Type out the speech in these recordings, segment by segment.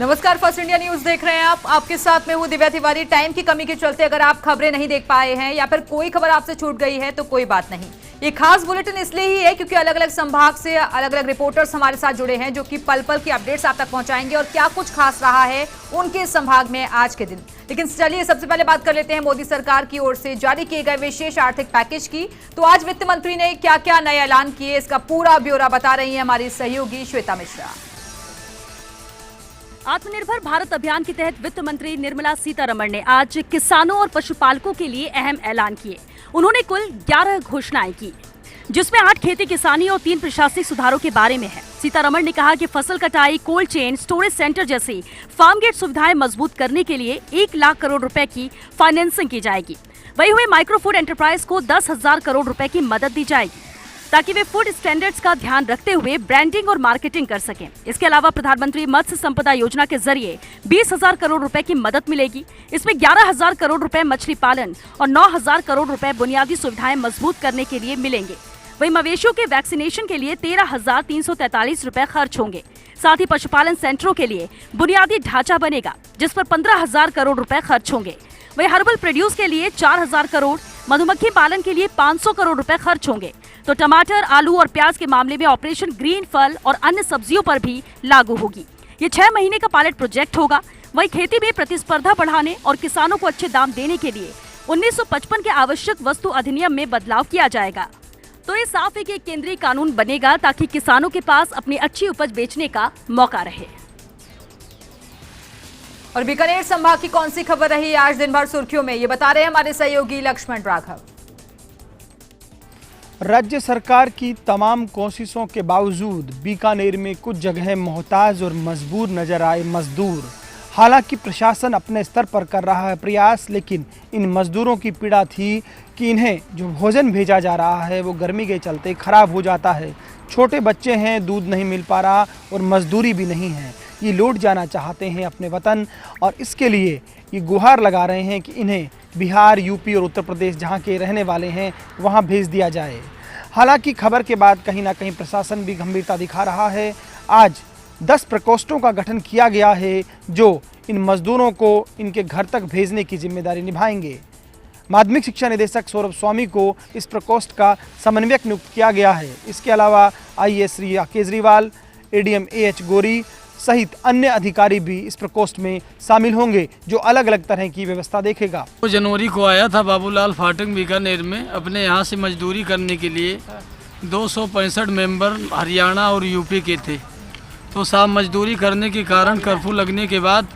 नमस्कार, first India news देख रहे हैं आप। आपके साथ में हूं दिव्या तिवारी। टाइम की कमी के चलते अगर आप खबरें नहीं देख पाए हैं या फिर कोई खबर आपसे छूट गई है तो कोई बात नहीं। ये खास बुलेटिन इसलिए ही है क्योंकि अलग अलग संभाग से अलग अलग रिपोर्टर्स हमारे साथ जुड़े हैं जो कि पल पल की अपडेट्स आप तक पहुंचाएंगे और क्या कुछ खास रहा है उनके संभाग में आज के दिन। लेकिन चलिए सबसे पहले बात कर लेते हैं मोदी सरकार की ओर से जारी किए गए विशेष आर्थिक पैकेज की। तो आज वित्त मंत्री ने क्या क्या नए ऐलान किए, इसका पूरा ब्यौरा बता रही है हमारी सहयोगी श्वेता मिश्रा। आत्मनिर्भर भारत अभियान के तहत वित्त मंत्री निर्मला सीतारमण ने आज किसानों और पशुपालकों के लिए अहम ऐलान किए। उन्होंने कुल 11 घोषणाएं की, जिसमें 8 खेती किसानी और 3 प्रशासनिक सुधारों के बारे में है। सीतारमण ने कहा कि फसल कटाई, कोल्ड चेन, स्टोरेज सेंटर जैसी फार्म गेट सुविधाएं मजबूत करने के लिए 1 लाख करोड़ रुपए की फाइनेंसिंग की जाएगी। वही हुए माइक्रो फूड एंटरप्राइज को 10,000 करोड़ रुपए की मदद दी जाएगी ताकि वे फूड स्टैंडर्ड्स का ध्यान रखते हुए ब्रांडिंग और मार्केटिंग कर सकें। इसके अलावा प्रधानमंत्री मत्स्य संपदा योजना के जरिए 20,000 करोड़ रुपए की मदद मिलेगी। इसमें 11,000 करोड़ रुपए मछली पालन और 9,000 करोड़ रुपए बुनियादी सुविधाएं मजबूत करने के लिए मिलेंगे। वहीं मवेशियों के वैक्सीनेशन के लिए 13,343 रुपए खर्च होंगे। साथ ही पशुपालन सेंटरों के लिए बुनियादी ढांचा बनेगा, जिस पर 15,000 करोड़ रुपए खर्च होंगे। वहीं हर्बल प्रोड्यूस के लिए 4,000 करोड़, मधुमक्खी पालन के लिए 500 करोड़ रुपए खर्च होंगे। तो टमाटर, आलू और प्याज के मामले में ऑपरेशन ग्रीन फल और अन्य सब्जियों पर भी लागू होगी। ये 6 महीने का पायलट प्रोजेक्ट होगा। वहीं खेती में प्रतिस्पर्धा बढ़ाने और किसानों को अच्छे दाम देने के लिए 1955 के आवश्यक वस्तु अधिनियम में बदलाव किया जाएगा। तो ये साफ है कि एक केंद्रीय कानून बनेगा ताकि किसानों के पास अपनी अच्छी उपज बेचने का मौका रहे। और बीकानेर संभाग की कौन सी खबर रही आज दिन भर सुर्खियों में, ये बता रहे हैं हमारे सहयोगी लक्ष्मण राघव। राज्य सरकार की तमाम कोशिशों के बावजूद बीकानेर में कुछ जगह मोहताज और मजबूर नजर आए मजदूर। हालांकि प्रशासन अपने स्तर पर कर रहा है प्रयास, लेकिन इन मजदूरों की पीड़ा थी कि इन्हें जो भोजन भेजा जा रहा है वो गर्मी के चलते खराब हो जाता है। छोटे बच्चे हैं, दूध नहीं मिल पा रहा और मजदूरी भी नहीं है। ये लौट जाना चाहते हैं अपने वतन और इसके लिए ये गुहार लगा रहे हैं कि इन्हें बिहार, यूपी और उत्तर प्रदेश जहां के रहने वाले हैं वहां भेज दिया जाए। हालांकि खबर के बाद कहीं ना कहीं प्रशासन भी गंभीरता दिखा रहा है। आज 10 प्रकोष्ठों का गठन किया गया है जो इन मजदूरों को इनके घर तक भेजने की जिम्मेदारी निभाएंगे। माध्यमिक शिक्षा निदेशक सौरभ स्वामी को इस प्रकोष्ठ का समन्वयक नियुक्त किया गया है। इसके अलावा IAS Shri Kejriwal, ADM AH गोरी सहित अन्य अधिकारी भी इस प्रकोष्ठ में शामिल होंगे जो अलग अलग तरह की व्यवस्था देखेगा। 2 जनवरी को आया था बाबूलाल फाटक बीकानेर में अपने यहाँ से मजदूरी करने के लिए। 265 मेंबर हरियाणा और यूपी के थे। तो साहब मजदूरी करने के कारण कर्फ्यू लगने के बाद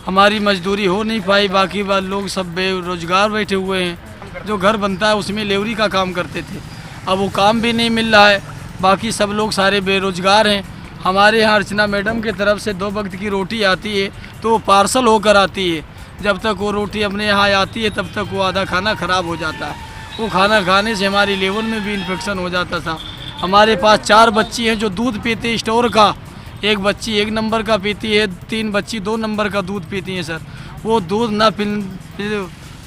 हमारी मजदूरी हो नहीं पाई। बाकी बात लोग सब बेरोजगार बैठे हुए हैं। जो घर बनता है उसमें लेवरी का काम करते थे, अब वो काम भी नहीं मिल रहा है। बाकी सब लोग सारे बेरोजगार हैं। हमारे यहाँ अर्चना मैडम की तरफ से 2 वक्त की रोटी आती है तो वो पार्सल होकर आती है। जब तक वो रोटी अपने यहाँ आती है तब तक वो आधा खाना ख़राब हो जाता है। वो खाना खाने से हमारी लेवर में भी इन्फेक्शन हो जाता था। हमारे पास 4 बच्ची हैं जो दूध पीते हैं स्टोर का। एक बच्ची 1 नंबर का पीती है, 3 बच्ची 2 नंबर का दूध पीती हैं सर। वो दूध ना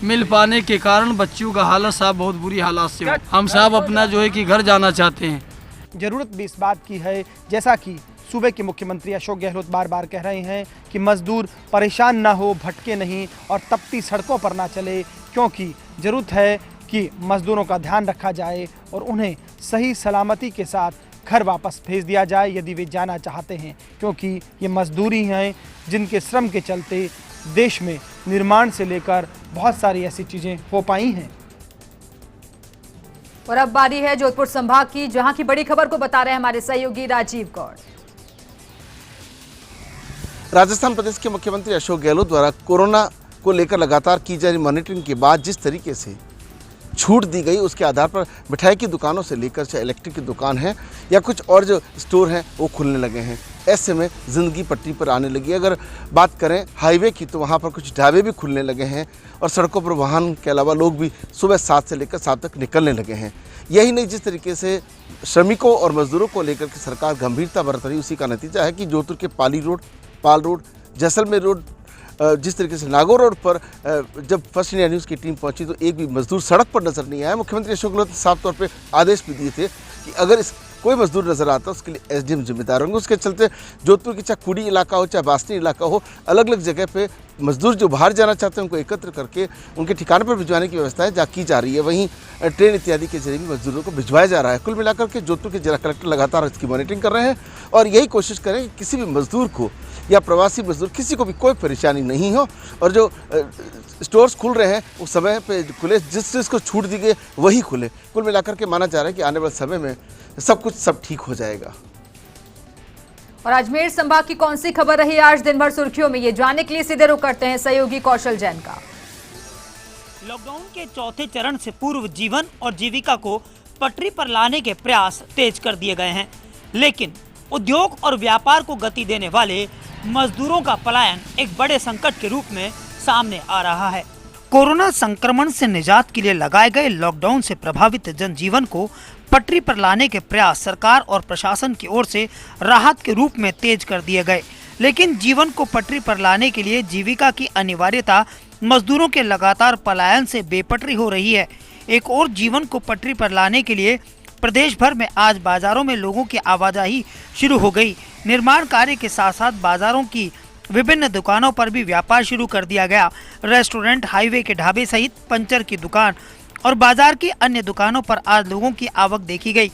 मिल पाने के कारण बच्चियों का हालत साहब बहुत बुरी हालात से। हम साहब अपना जो है कि घर जाना चाहते हैं। जरूरत भी इस बात की है, जैसा कि सूबे के मुख्यमंत्री अशोक गहलोत बार बार कह रहे हैं कि मजदूर परेशान ना हो, भटके नहीं और तपती सड़कों पर ना चले, क्योंकि ज़रूरत है कि मजदूरों का ध्यान रखा जाए और उन्हें सही सलामती के साथ घर वापस भेज दिया जाए यदि वे जाना चाहते हैं, क्योंकि ये मजदूरी हैं जिनके श्रम के चलते देश में निर्माण से लेकर बहुत सारी ऐसी चीज़ें हो पाई हैं। और अब बारी है जोधपुर संभाग की, जहां की बड़ी खबर को बता रहे हैं हमारे सहयोगी राजीव गौड़। राजस्थान प्रदेश के मुख्यमंत्री अशोक गहलोत द्वारा कोरोना को लेकर लगातार की जा रही मॉनिटरिंग के बाद जिस तरीके से छूट दी गई उसके आधार पर मिठाई की दुकानों से लेकर चाहे इलेक्ट्रिक की दुकान है या कुछ और जो स्टोर हैं वो खुलने लगे हैं। ऐसे में ज़िंदगी पटरी पर आने लगी। अगर बात करें हाईवे की तो वहाँ पर कुछ ढाबे भी खुलने लगे हैं और सड़कों पर वाहन के अलावा लोग भी सुबह 7 से लेकर 7 तक निकलने लगे हैं। यही नहीं, जिस तरीके से श्रमिकों और मजदूरों को लेकर के सरकार गंभीरता बरत रही, उसी का नतीजा है कि जोधपुर के पाली रोड, पाल रोड, जैसलमेर रोड, जिस तरीके से नागौर रोड पर जब फर्स्ट इंडिया न्यूज़ की टीम पहुंची तो एक भी मजदूर सड़क पर नजर नहीं आया। मुख्यमंत्री अशोक गहलोत ने साफ तौर पे आदेश भी दिए थे कि अगर इस कोई मजदूर नजर आता है उसके लिए एसडीएम जिम्मेदार होंगे। उसके चलते जोधपुर की चाहे कुड़ी इलाका हो चाहे बासनी इलाका हो, अलग अलग जगह पे मजदूर जो बाहर जाना चाहते हैं उनको एकत्र करके उनके ठिकाने पर भिजवाने की व्यवस्था है जहाँ की जा रही है। वहीं ट्रेन इत्यादि के जरिए भी मजदूरों को भिजवाया जा रहा है। कुल मिलाकर के जोधपुर के जिला कलेक्टर लगातार इसकी मॉनिटरिंग कर रहे हैं और यही कोशिश करें कि किसी भी मजदूर को या प्रवासी मजदूर किसी को भी कोई परेशानी नहीं हो और जो स्टोर्स खुल रहे हैं उस समय पे खुले, जिस चीज़ को छूट दी गई वही खुले। कुल मिलाकर के माना जा रहा है कि आने वाले समय में सब ठीक हो जाएगा। और अजमेर संभाग की कौन सी खबर रही आज दिन भर सुर्खियों में, ये जानने के लिए सीधे रुख करते हैं सहयोगी कौशल जैन का। लॉकडाउन के चौथे चरण से पूर्व जीवन और जीविका को पटरी पर लाने के प्रयास तेज कर दिए गए हैं, लेकिन उद्योग और व्यापार को गति देने वाले मजदूरों का पलायन एक बड़े संकट के रूप में सामने आ रहा है। कोरोना संक्रमण से निजात के लिए लगाए गए लॉकडाउन से प्रभावित जनजीवन को पटरी पर लाने के प्रयास सरकार और प्रशासन की ओर से राहत के रूप में तेज कर दिए गए, लेकिन जीवन को पटरी पर लाने के लिए जीविका की अनिवार्यता मजदूरों के लगातार पलायन से बेपटरी हो रही है। एक और जीवन को पटरी पर लाने के लिए प्रदेश भर में आज बाजारों में लोगों की आवाजाही शुरू हो गई। निर्माण कार्य के साथ साथ बाजारों की विभिन्न दुकानों पर भी व्यापार शुरू कर दिया गया। रेस्टोरेंट, हाईवे के ढाबे सहित पंचर की दुकान और बाजार की अन्य दुकानों पर आज लोगों की आवक देखी गई।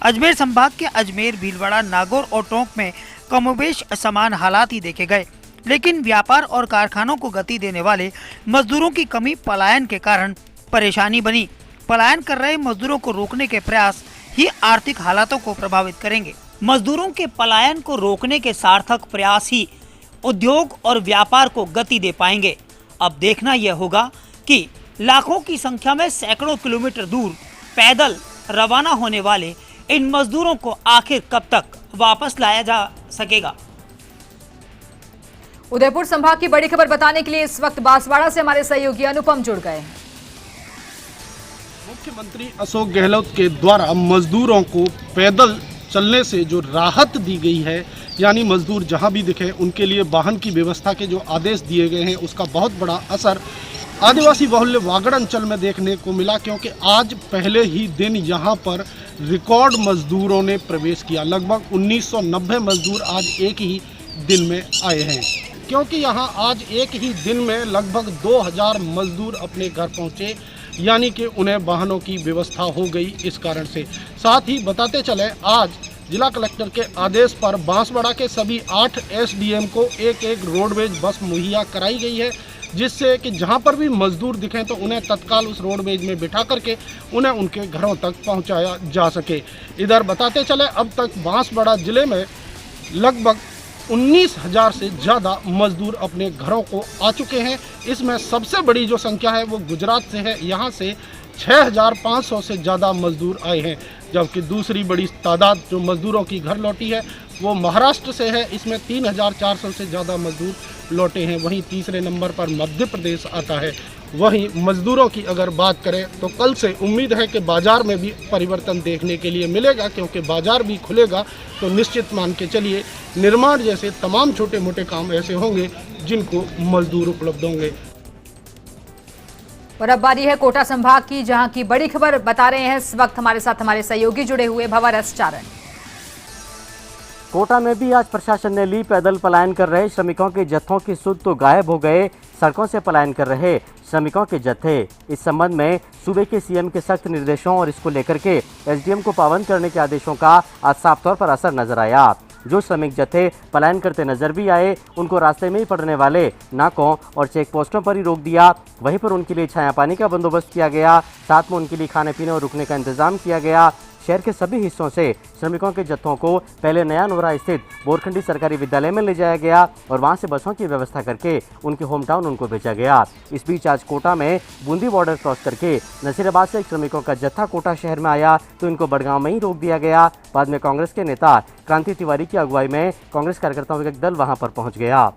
अजमेर संभाग के अजमेर, भीलवाड़ा, नागौर और टोंक में कमोबेश समान हालात ही देखे गए, लेकिन व्यापार और कारखानों को गति देने वाले मजदूरों की कमी पलायन के कारण परेशानी बनी। पलायन कर रहे मजदूरों को रोकने के प्रयास ही आर्थिक हालातों को प्रभावित करेंगे। मजदूरों के पलायन को रोकने के सार्थक प्रयास ही उद्योग और व्यापार को गति दे पाएंगे। अब देखना यह होगा कि लाखों की संख्या में सैकड़ों किलोमीटर दूर पैदल रवाना होने वाले इन मजदूरों को आखिर कब तक वापस लाया जा सकेगा। उदयपुर संभाग की बड़ी खबर बताने के लिए इस वक्त बांसवाड़ा से हमारे सहयोगी अनुपम जुड़ गए हैं। मुख्यमंत्री अशोक गहलोत के द्वारा मजदूरों को पैदल चलने से जो राहत दी गई है, यानी मजदूर जहां भी दिखे उनके लिए वाहन की व्यवस्था के जो आदेश दिए गए हैं, उसका बहुत बड़ा असर आदिवासी बहुल्य वागड़ अंचल में देखने को मिला, क्योंकि आज पहले ही दिन यहां पर रिकॉर्ड मजदूरों ने प्रवेश किया। लगभग 1990 मजदूर आज एक ही दिन में आए हैं, क्योंकि यहां आज एक ही दिन में लगभग 2000 मजदूर अपने घर पहुंचे, यानी कि उन्हें वाहनों की व्यवस्था हो गई इस कारण से। साथ ही बताते चले, आज जिला कलेक्टर के आदेश पर बांसवाड़ा के सभी 8 एसडीएम को एक एक रोडवेज बस मुहैया कराई गई है, जिससे कि जहां पर भी मजदूर दिखें तो उन्हें तत्काल उस रोडवेज में बिठा करके उन्हें उनके घरों तक पहुंचाया जा सके। इधर बताते चले, अब तक बांसवाड़ा जिले में लगभग 19,000 से ज़्यादा मजदूर अपने घरों को आ चुके हैं। इसमें सबसे बड़ी जो संख्या है वो गुजरात से है, यहाँ से 6,500 से ज़्यादा मजदूर आए हैं, जबकि दूसरी बड़ी तादाद जो मजदूरों की घर लौटी है वो महाराष्ट्र से है, इसमें 3,400 से ज़्यादा मजदूर लौटे हैं। वहीं तीसरे नंबर पर मध्य प्रदेश आता है। वहीं मजदूरों की अगर बात करें तो कल से उम्मीद है कि बाज़ार में भी परिवर्तन देखने के लिए मिलेगा, क्योंकि बाज़ार भी खुलेगा तो निश्चित मान के चलिए निर्माण जैसे तमाम छोटे मोटे काम ऐसे होंगे जिनको मजदूर उपलब्ध होंगे। और अब बारी है कोटा संभाग की, जहां की बड़ी खबर बता रहे हैं इस वक्त हमारे साथ हमारे सहयोगी जुड़े हुए भंवर एस चारण। कोटा में भी आज प्रशासन ने ली पैदल पलायन कर रहे श्रमिकों के जत्थों की सुध तो गायब हो गए, सड़कों से पलायन कर रहे श्रमिकों के जत्थे। इस संबंध में सूबे के सीएम के सख्त निर्देशों और इसको लेकर के एसडीएम को पाबंद करने के आदेशों का आज साफ तौर पर असर नजर आया। जो श्रमिक जत्थे पलायन करते नजर भी आए, उनको रास्ते में ही पड़ने वाले नाकों और चेक पोस्टों पर ही रोक दिया। वहीं पर उनके लिए छाया पानी का बंदोबस्त किया गया, साथ में उनके लिए खाने पीने और रुकने का इंतजाम किया गया। शहर के सभी हिस्सों से श्रमिकों के जत्थों को पहले नया नोरा स्थित बोरखंडी सरकारी विद्यालय में ले जाया गया और वहां से बसों की व्यवस्था करके उनके होम टाउन उनको भेजा गया। इस बीच आज कोटा में बूंदी बॉर्डर क्रॉस करके नसीराबाद से श्रमिकों का जत्था कोटा शहर में आया तो इनको बड़गांव में ही रोक दिया गया। बाद में कांग्रेस के नेता क्रांति तिवारी की अगुवाई में कांग्रेस कार्यकर्ताओं का एक दल वहां पर पहुंच गया।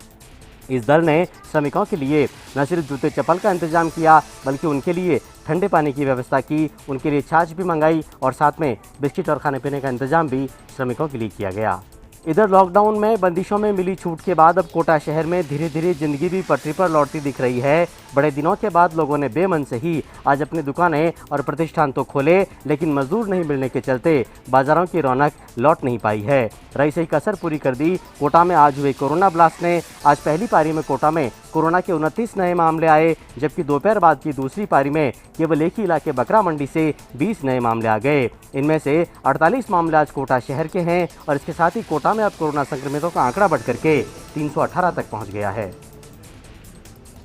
इस दल ने श्रमिकों के लिए न सिर्फ जूते चप्पल का इंतजाम किया, बल्कि उनके लिए ठंडे पानी की व्यवस्था की, उनके लिए छाछ भी मंगाई और साथ में बिस्किट और खाने पीने का इंतजाम भी श्रमिकों के लिए किया गया। इधर लॉकडाउन में बंदिशों में मिली छूट के बाद अब कोटा शहर में धीरे धीरे जिंदगी भी पटरी पर लौटती दिख रही है। बड़े दिनों के बाद लोगों ने बेमन से ही आज अपनी दुकानें और प्रतिष्ठान तो खोले, लेकिन मजदूर नहीं मिलने के चलते बाजारों की रौनक लौट नहीं पाई है। रही सही कसर पूरी कर दी कोटा में आज हुए कोरोना ब्लास्ट ने। आज पहली पारी में कोटा में कोरोना के 29 नए मामले आए, जबकि दोपहर बाद की दूसरी पारी में केवल एक ही इलाके बकरा मंडी से 20 नए मामले आ गए। इनमें से 48 मामले आज कोटा शहर के हैं और इसके साथ ही कोटा में अब कोरोना संक्रमितों का आंकड़ा बढ़कर के 318 तक पहुंच गया है।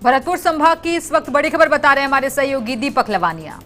भरतपुर संभाग की इस वक्त बड़ी खबर बता रहे हैं हमारे सहयोगी दीपक लवानिया।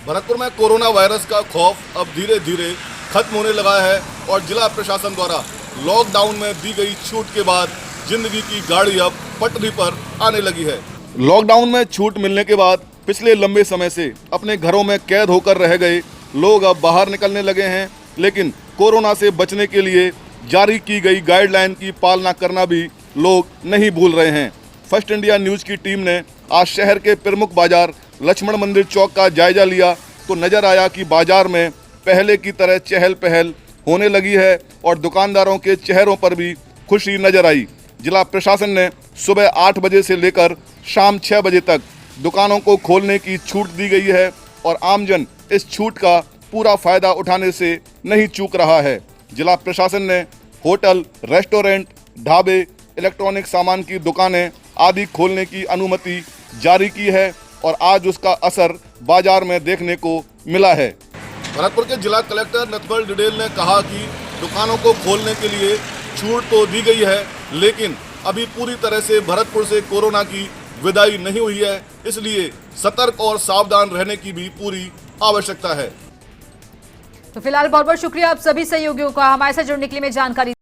भरतपुर में कोरोना वायरस का खौफ अब धीरे धीरे खत्म होने लगा है और जिला प्रशासन द्वारा लॉकडाउन में दी गई छूट के बाद जिंदगी की गाड़ी अब पटरी पर आने लगी है। लॉकडाउन में छूट मिलने के बाद पिछले लंबे समय से अपने घरों में कैद होकर रह गए लोग अब बाहर निकलने लगे हैं, लेकिन कोरोना से बचने के लिए जारी की गई गाइडलाइन की पालना करना भी लोग नहीं भूल रहे हैं। फर्स्ट इंडिया न्यूज़ की टीम ने आज शहर के प्रमुख बाजार लक्ष्मण मंदिर चौक का जायजा लिया तो नजर आया कि बाजार में पहले की तरह चहल पहल होने लगी है और दुकानदारों के चेहरों पर भी खुशी नजर आई। जिला प्रशासन ने सुबह 8 बजे से लेकर शाम 6 बजे तक दुकानों को खोलने की छूट दी गई है और आमजन इस छूट का पूरा फायदा उठाने से नहीं चूक रहा है। जिला प्रशासन ने होटल, रेस्टोरेंट, ढाबे, इलेक्ट्रॉनिक सामान की दुकानें आदि खोलने की अनुमति जारी की है और आज उसका असर बाजार में देखने को मिला है। भरतपुर के जिला कलेक्टर नथबल डिडेल ने कहा कि दुकानों को खोलने के लिए छूट तो दी गई है, लेकिन अभी पूरी तरह से भरतपुर से कोरोना की विदाई नहीं हुई है, इसलिए सतर्क और सावधान रहने की भी पूरी आवश्यकता है। तो फिलहाल बहुत बहुत शुक्रिया आप सभी सहयोगियों का हमारे साथ जुड़ने के लिए जानकारी